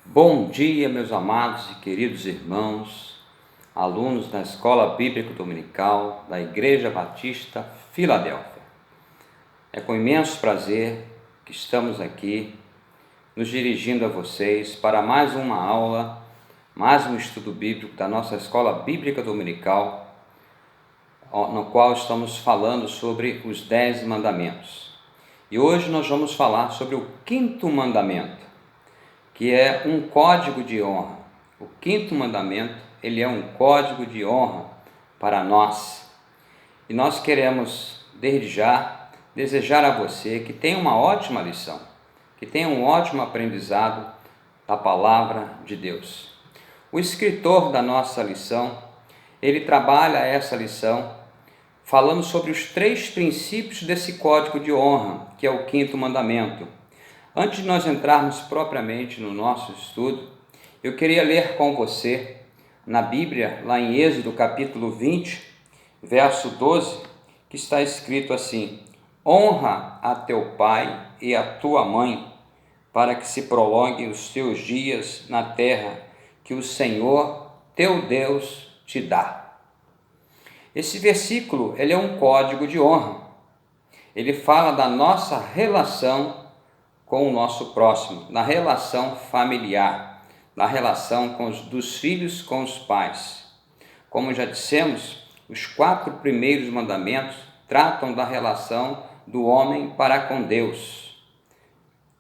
Bom dia, meus amados e queridos irmãos, alunos da Escola Bíblica Dominical da Igreja Batista Filadélfia. É com imenso prazer que estamos aqui nos dirigindo a vocês para mais uma aula, mais um estudo bíblico da nossa Escola Bíblica Dominical, no qual estamos falando sobre os 10 mandamentos. E hoje nós vamos falar sobre o 5º mandamento, que é um código de honra. O 5º mandamento, ele é um código de honra para nós. E nós queremos, desde já, desejar a você que tenha uma ótima lição, que tenha um ótimo aprendizado da palavra de Deus. O escritor da nossa lição, ele trabalha essa lição falando sobre os 3 princípios desse código de honra, que é o 5º mandamento. Antes de nós entrarmos propriamente no nosso estudo, eu queria ler com você na Bíblia, lá em Êxodo capítulo 20, verso 12, que está escrito assim: honra a teu pai e a tua mãe, para que se prolonguem os teus dias na terra que o Senhor teu Deus te dá. Esse versículo, ele é um código de honra. Ele fala da nossa relação com o nosso próximo, na relação familiar, na relação dos filhos com os pais. Como já dissemos, os 4 primeiros mandamentos tratam da relação do homem para com Deus.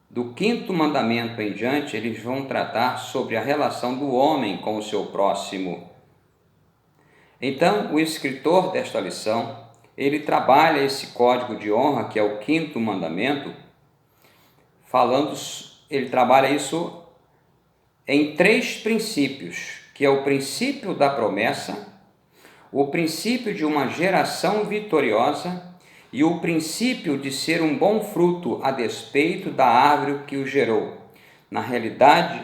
Do 5º mandamento em diante, eles vão tratar sobre a relação do homem com o seu próximo. Então, o escritor desta lição, ele trabalha esse código de honra, que é o 5º mandamento, ele trabalha isso em 3 princípios, que é o princípio da promessa, o princípio de uma geração vitoriosa e o princípio de ser um bom fruto a despeito da árvore que o gerou. Na realidade,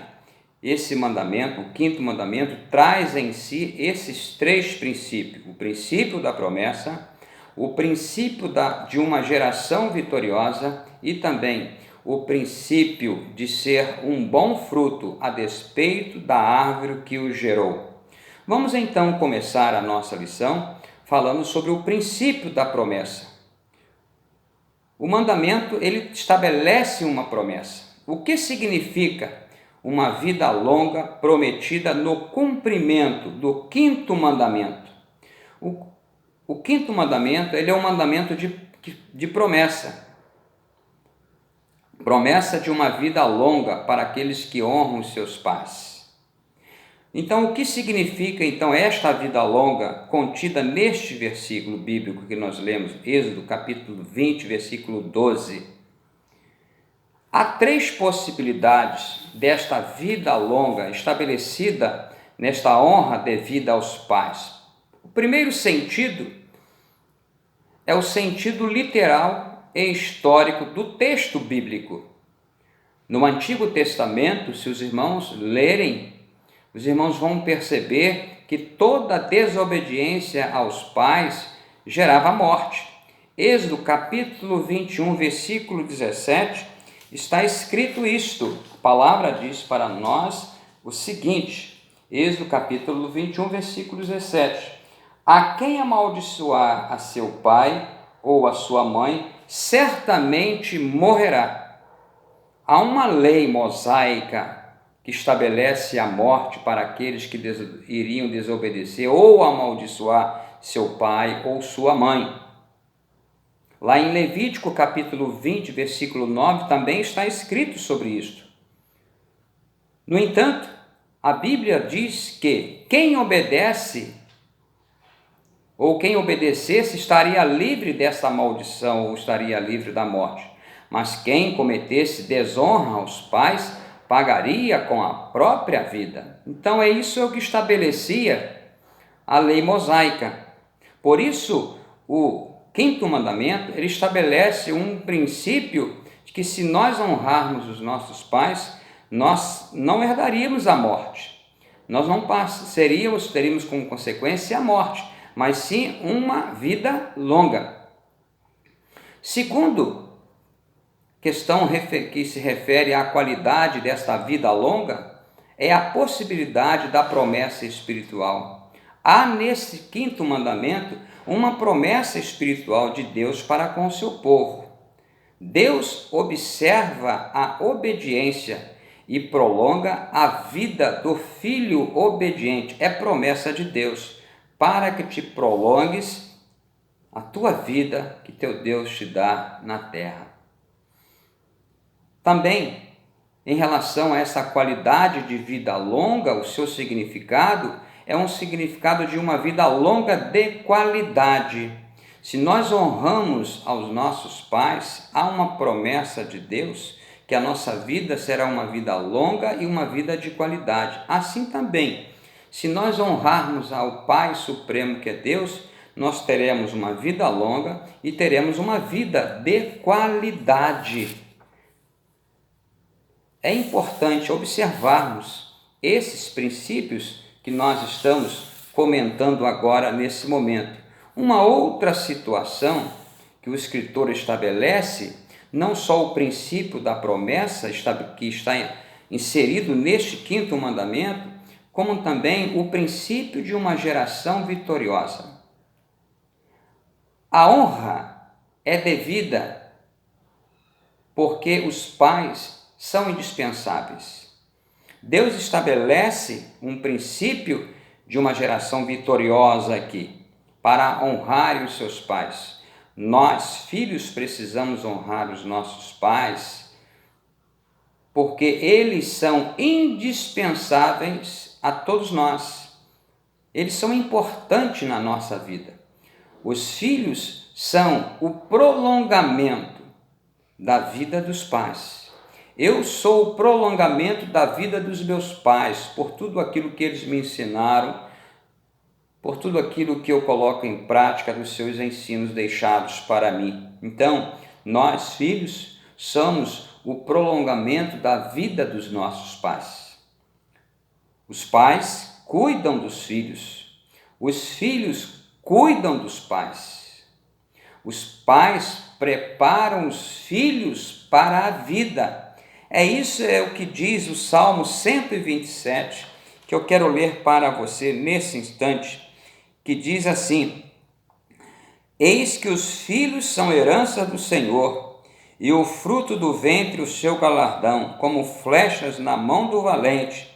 esse mandamento, o 5º mandamento, traz em si esses 3 princípios: o princípio da promessa, o princípio de uma geração vitoriosa e também o princípio de ser um bom fruto a despeito da árvore que o gerou. Vamos então começar a nossa lição falando sobre o princípio da promessa. O mandamento, ele estabelece uma promessa. O que significa uma vida longa prometida no cumprimento do 5º mandamento? O 5º mandamento, ele é um mandamento de promessa. Promessa de uma vida longa para aqueles que honram os seus pais. Então, o que significa então esta vida longa contida neste versículo bíblico que nós lemos, Êxodo capítulo 20, versículo 12? Há 3 possibilidades desta vida longa estabelecida nesta honra devida aos pais. O primeiro sentido é o sentido literal e histórico do texto bíblico. No Antigo Testamento, se os irmãos lerem, os irmãos vão perceber que toda desobediência aos pais gerava morte. Êxodo capítulo 21, versículo 17, está escrito isto. A palavra diz para nós o seguinte, Êxodo capítulo 21, versículo 17: a quem amaldiçoar a seu pai ou a sua mãe, certamente morrerá. Há uma lei mosaica que estabelece a morte para aqueles que iriam desobedecer ou amaldiçoar seu pai ou sua mãe. Lá em Levítico capítulo 20, versículo 9, também está escrito sobre isto. No entanto, a Bíblia diz que quem obedece ou quem obedecesse estaria livre dessa maldição ou estaria livre da morte. Mas quem cometesse desonra aos pais pagaria com a própria vida. Então é isso que estabelecia a lei mosaica. Por isso, o 5º mandamento, ele estabelece um princípio de que se nós honrarmos os nossos pais, nós não herdaríamos a morte. Nós não teríamos como consequência a morte, mas sim uma vida longa. Segundo questão que se refere à qualidade desta vida longa, é a possibilidade da promessa espiritual. Há nesse quinto mandamento uma promessa espiritual de Deus para com o seu povo. Deus observa a obediência e prolonga a vida do filho obediente. É promessa de Deus para que te prolongues a tua vida que teu Deus te dá na terra. Também, em relação a essa qualidade de vida longa, o seu significado é um significado de uma vida longa de qualidade. Se nós honramos aos nossos pais, há uma promessa de Deus que a nossa vida será uma vida longa e uma vida de qualidade. Assim também, se nós honrarmos ao Pai Supremo que é Deus, nós teremos uma vida longa e teremos uma vida de qualidade. É importante observarmos esses princípios que nós estamos comentando agora nesse momento. Uma outra situação que o escritor estabelece, não só o princípio da promessa que está inserido neste quinto mandamento, como também o princípio de uma geração vitoriosa. A honra é devida porque os pais são indispensáveis. Deus estabelece um princípio de uma geração vitoriosa aqui, para honrar os seus pais. Nós, filhos, precisamos honrar os nossos pais, porque eles são indispensáveis a todos nós. Eles são importantes na nossa vida. Os filhos são o prolongamento da vida dos pais. Eu sou o prolongamento da vida dos meus pais, por tudo aquilo que eles me ensinaram, por tudo aquilo que eu coloco em prática dos seus ensinos deixados para mim. Então, nós, filhos, somos o prolongamento da vida dos nossos pais. Os pais cuidam dos filhos, os filhos cuidam dos pais. Os pais preparam os filhos para a vida. Isso é o que diz o Salmo 127, que eu quero ler para você nesse instante, que diz assim: eis que os filhos são herança do Senhor, e o fruto do ventre o seu galardão, como flechas na mão do valente.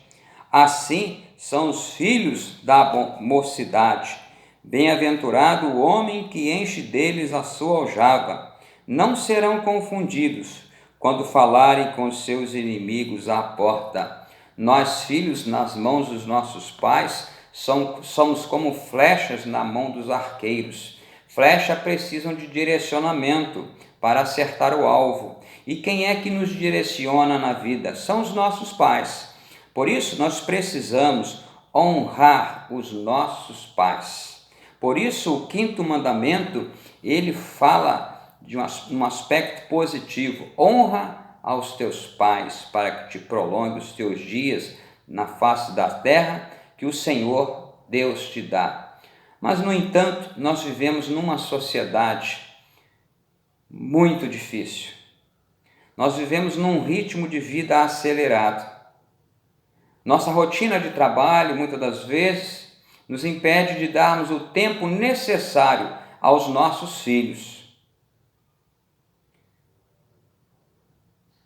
Assim são os filhos da mocidade. Bem-aventurado o homem que enche deles a sua aljava. Não serão confundidos quando falarem com seus inimigos à porta. Nós, filhos, nas mãos dos nossos pais, somos como flechas na mão dos arqueiros. Flechas precisam de direcionamento para acertar o alvo. E quem é que nos direciona na vida? São os nossos pais. Por isso, nós precisamos honrar os nossos pais. Por isso, o quinto mandamento, ele fala de um aspecto positivo. Honra aos teus pais para que te prolongue os teus dias na face da terra que o Senhor Deus te dá. Mas, no entanto, nós vivemos numa sociedade muito difícil. Nós vivemos num ritmo de vida acelerado. Nossa rotina de trabalho, muitas das vezes, nos impede de darmos o tempo necessário aos nossos filhos.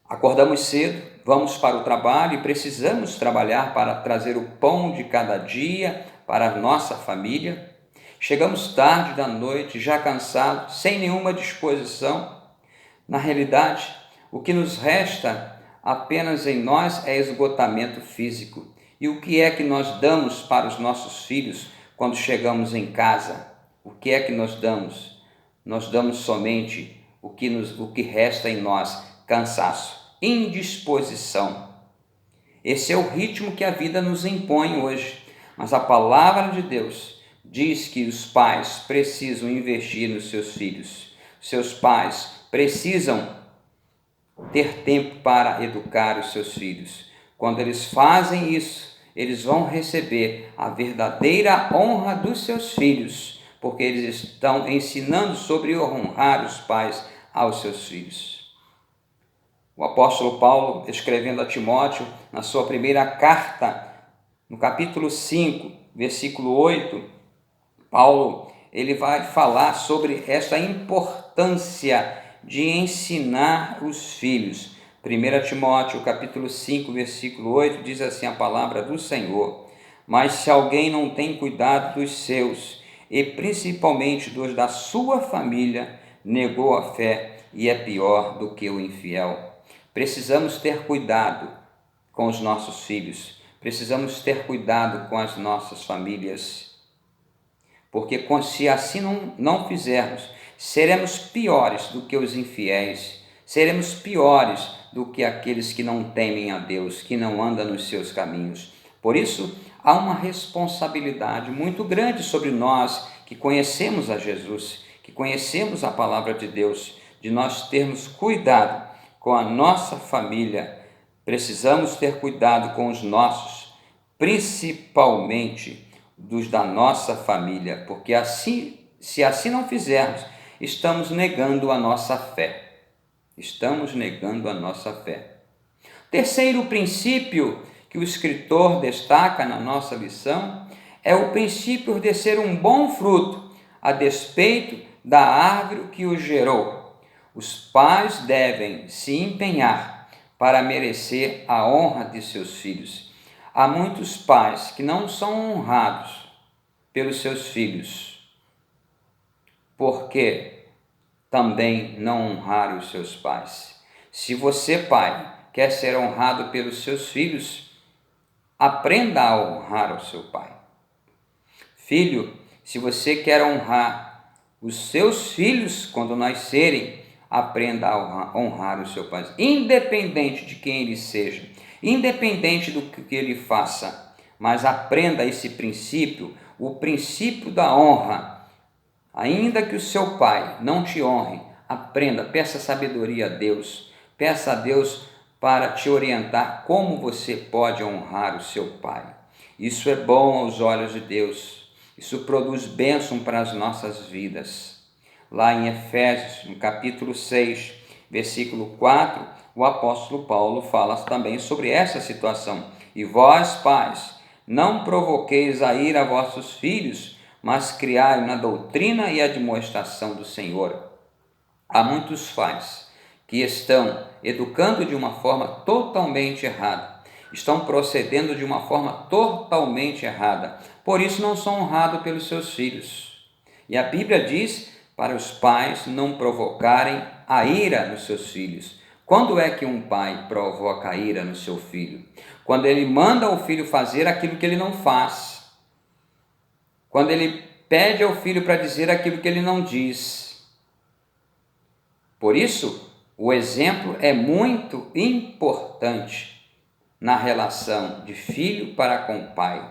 Acordamos cedo, vamos para o trabalho e precisamos trabalhar para trazer o pão de cada dia para a nossa família. Chegamos tarde da noite, já cansados, sem nenhuma disposição. Na realidade, o que nos resta apenas em nós é esgotamento físico. E o que é que nós damos para os nossos filhos quando chegamos em casa? O que é que nós damos? Nós damos somente o que resta em nós: cansaço, indisposição. Esse é o ritmo que a vida nos impõe hoje. Mas a palavra de Deus diz que os pais precisam investir nos seus filhos. Seus pais precisam ter tempo para educar os seus filhos. Quando eles fazem isso, eles vão receber a verdadeira honra dos seus filhos, porque eles estão ensinando sobre honrar os pais aos seus filhos. O apóstolo Paulo, escrevendo a Timóteo, na sua primeira carta, no capítulo 5, versículo 8, Paulo ele vai falar sobre essa importância de ensinar os filhos. 1 Timóteo, capítulo 5, versículo 8, diz assim a palavra do Senhor: mas se alguém não tem cuidado dos seus, e principalmente dos da sua família, negou a fé e é pior do que o infiel. Precisamos ter cuidado com os nossos filhos, precisamos ter cuidado com as nossas famílias, porque se assim não fizermos, seremos piores do que os infiéis, seremos piores do que aqueles que não temem a Deus, que não andam nos seus caminhos. Por isso, há uma responsabilidade muito grande sobre nós que conhecemos a Jesus, que conhecemos a palavra de Deus, de nós termos cuidado com a nossa família. Precisamos ter cuidado com os nossos, principalmente dos da nossa família, porque se assim não fizermos, estamos negando a nossa fé. Estamos negando a nossa fé. Terceiro princípio que o escritor destaca na nossa lição é o princípio de ser um bom fruto, a despeito da árvore que o gerou. Os pais devem se empenhar para merecer a honra de seus filhos. Há muitos pais que não são honrados pelos seus filhos, porque também não honraram os seus pais. Se você, pai, quer ser honrado pelos seus filhos, aprenda a honrar o seu pai. Filho, se você quer honrar os seus filhos quando nascerem, aprenda a honrar o seu pai, independente de quem ele seja, independente do que ele faça, mas aprenda esse princípio, o princípio da honra. Ainda que o seu pai não te honre, aprenda, peça sabedoria a Deus, peça a Deus para te orientar como você pode honrar o seu pai. Isso é bom aos olhos de Deus, isso produz bênção para as nossas vidas. Lá em Efésios, no capítulo 6, versículo 4, o apóstolo Paulo fala também sobre essa situação. E vós, pais, não provoqueis a ira a vossos filhos, mas criai na doutrina e admoestação do Senhor. Há muitos pais que estão educando de uma forma totalmente errada, estão procedendo de uma forma totalmente errada, por isso não são honrados pelos seus filhos. E a Bíblia diz para os pais não provocarem a ira nos seus filhos. Quando é que um pai provoca a ira no seu filho? Quando ele manda o filho fazer aquilo que ele não faz. Quando ele pede ao filho para dizer aquilo que ele não diz. Por isso, o exemplo é muito importante na relação de filho para com o pai.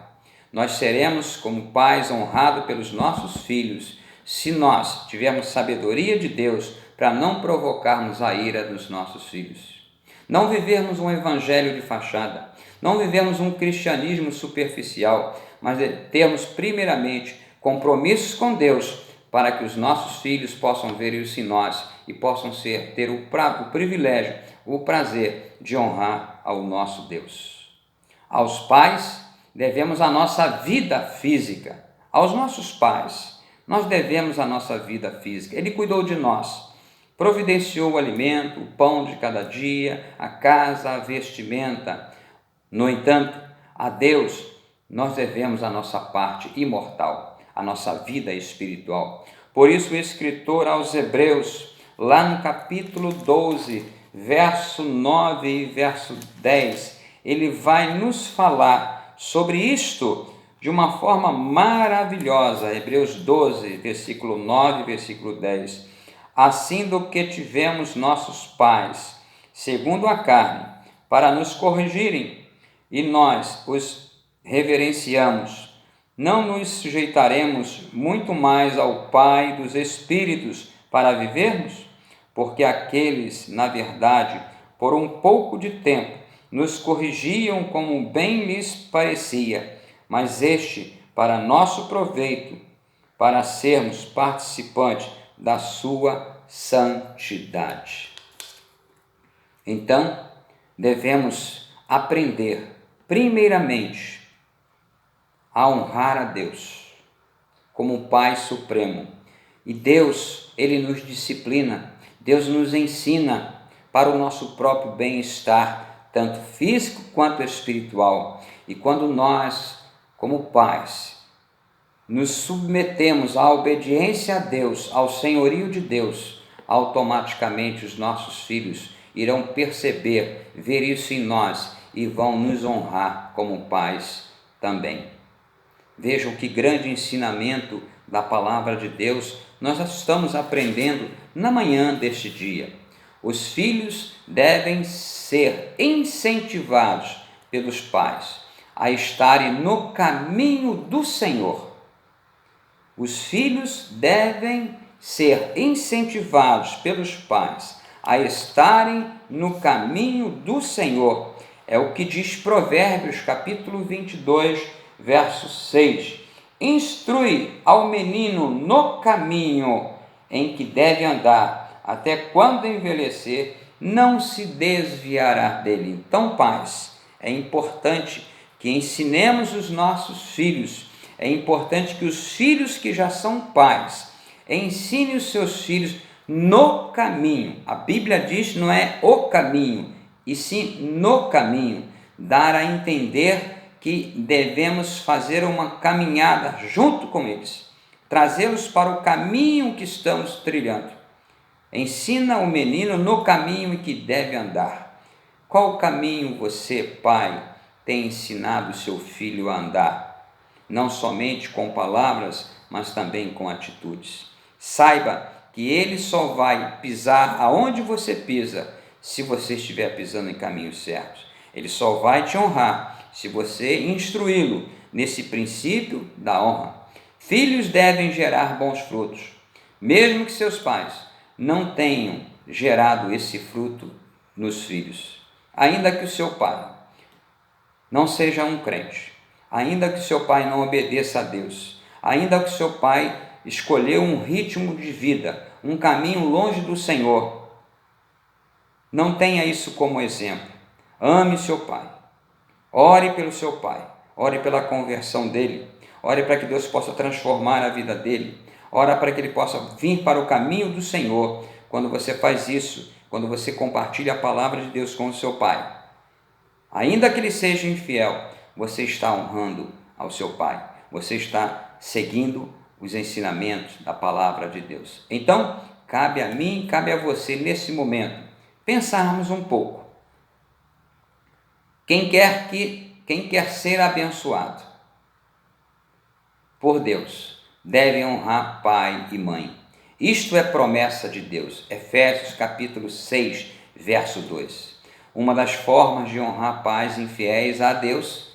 Nós seremos, como pais, honrados pelos nossos filhos, se nós tivermos sabedoria de Deus para não provocarmos a ira dos nossos filhos. Não vivermos um evangelho de fachada, não vivermos um cristianismo superficial, mas termos primeiramente compromissos com Deus para que os nossos filhos possam ver isso em nós e possam ter o privilégio, o prazer de honrar ao nosso Deus. Aos pais, devemos a nossa vida física. Aos nossos pais, nós devemos a nossa vida física. Ele cuidou de nós, providenciou o alimento, o pão de cada dia, a casa, a vestimenta. No entanto, a Deus nós devemos a nossa parte imortal, a nossa vida espiritual. Por isso o escritor aos Hebreus, lá no capítulo 12, verso 9 e verso 10, ele vai nos falar sobre isto de uma forma maravilhosa. Hebreus 12, versículo 9 e versículo 10. Assim do que tivemos nossos pais, segundo a carne, para nos corrigirem, e nós os reverenciamos, não nos sujeitaremos muito mais ao Pai dos Espíritos para vivermos? Porque aqueles, na verdade, por um pouco de tempo, nos corrigiam como bem lhes parecia, mas este para nosso proveito, para sermos participantes da sua santidade. Então, devemos aprender, primeiramente, a honrar a Deus como Pai Supremo. E Deus, Ele nos disciplina, Deus nos ensina para o nosso próprio bem-estar, tanto físico quanto espiritual. E quando nós, como pais, nos submetemos à obediência a Deus, ao senhorio de Deus, automaticamente os nossos filhos irão perceber, ver isso em nós e vão nos honrar como pais também. Vejam que grande ensinamento da palavra de Deus nós estamos aprendendo na manhã deste dia. Os filhos devem ser incentivados pelos pais a estarem no caminho do Senhor. Os filhos devem ser incentivados pelos pais a estarem no caminho do Senhor. É o que diz Provérbios, capítulo 22, verso 6. Instrui ao menino no caminho em que deve andar, até quando envelhecer, não se desviará dele. Então, pais, é importante que ensinemos os nossos filhos. É importante que os filhos que já são pais ensinem os seus filhos no caminho. A Bíblia diz não é o caminho, e sim no caminho. Dar a entender que devemos fazer uma caminhada junto com eles, trazê-los para o caminho que estamos trilhando. Ensina o menino no caminho em que deve andar. Qual caminho você, pai, tem ensinado o seu filho a andar? Não somente com palavras, mas também com atitudes. Saiba que ele só vai pisar aonde você pisa se você estiver pisando em caminhos certos. Ele só vai te honrar se você instruí-lo nesse princípio da honra. Filhos devem gerar bons frutos, mesmo que seus pais não tenham gerado esse fruto nos filhos. Ainda que o seu pai não seja um crente, ainda que seu pai não obedeça a Deus, ainda que seu pai escolheu um ritmo de vida, um caminho longe do Senhor, não tenha isso como exemplo. Ame seu pai, ore pelo seu pai, ore pela conversão dele, ore para que Deus possa transformar a vida dele, ore para que ele possa vir para o caminho do Senhor. Quando você faz isso, quando você compartilha a palavra de Deus com o seu pai, ainda que ele seja infiel, você está honrando ao seu pai, você está seguindo os ensinamentos da palavra de Deus. Então, cabe a mim, cabe a você nesse momento, pensarmos um pouco. Quem quer ser abençoado por Deus, deve honrar pai e mãe. Isto é promessa de Deus. Efésios capítulo 6, verso 2. Uma das formas de honrar pais infiéis a Deus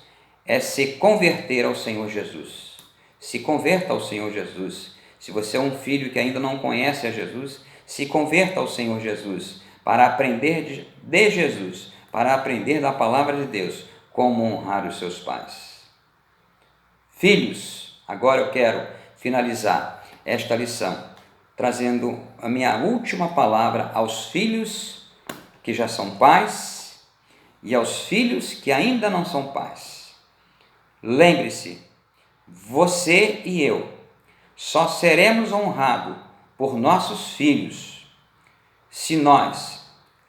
é se converter ao Senhor Jesus. Se converta ao Senhor Jesus. Se você é um filho que ainda não conhece a Jesus, se converta ao Senhor Jesus para aprender de Jesus, para aprender da palavra de Deus, como honrar os seus pais. Filhos, agora eu quero finalizar esta lição trazendo a minha última palavra aos filhos que já são pais e aos filhos que ainda não são pais. Lembre-se, você e eu só seremos honrados por nossos filhos se nós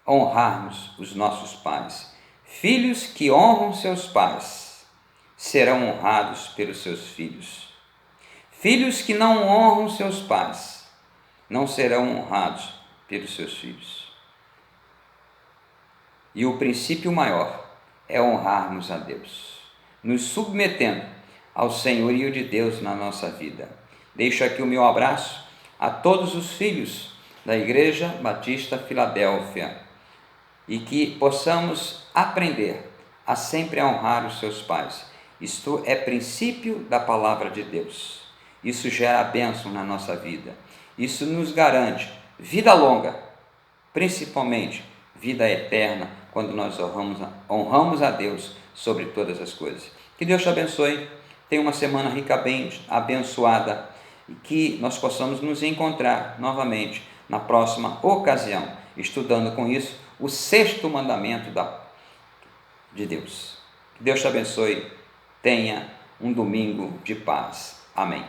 honrarmos os nossos pais. Filhos que honram seus pais serão honrados pelos seus filhos. Filhos que não honram seus pais não serão honrados pelos seus filhos. E o princípio maior é honrarmos a Deus, nos submetendo ao senhorio de Deus na nossa vida. Deixo aqui o meu abraço a todos os filhos da Igreja Batista Filadélfia e que possamos aprender a sempre honrar os seus pais. Isto é princípio da palavra de Deus. Isso gera bênção na nossa vida. Isso nos garante vida longa, principalmente vida eterna, quando nós honramos a Deus sobre todas as coisas. Que Deus te abençoe. Tenha uma semana ricamente abençoada e que nós possamos nos encontrar novamente na próxima ocasião, estudando com isso o sexto mandamento de Deus. Que Deus te abençoe. Tenha um domingo de paz. Amém.